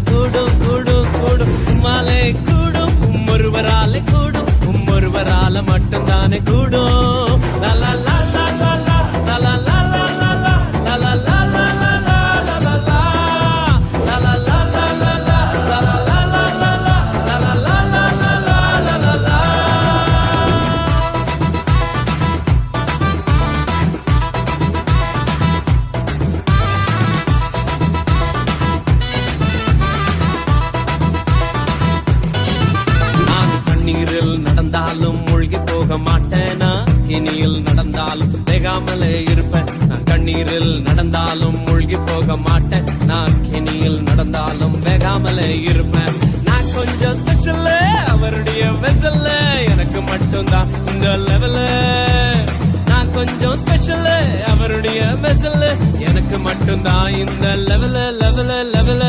மட்டும்தானே கூடும் கூடும் கூடும் உம்மாலே கூடும் ஒருவராலே கூடும் ஒருவரால மட்டும்தானே கூடும் லா லா லா லா லா லா லா லா லா லா லா லா லா லா லா லா லா லா நீரில் நடந்தாலும் மூழ்கி போக மாட்டேனா கிணியில் நடந்தாலும் வேகாமலே இருப்பேன் நான் கண்ணீரில் நடந்தாலும் மூழ்கி போக மாட்டேன் நான் கிணியில் நடந்தாலும் வேகாமலே இருப்பேன் நான் கொஞ்சம் ஸ்பெஷல் அவருடைய வெசல்ல எனக்கு மட்டும்தான் இந்த லெவல நான் கொஞ்சம் ஸ்பெஷல் அவருடைய வெசல்ல எனக்கு மட்டும்தான் இந்த லெவல லெவல லெவல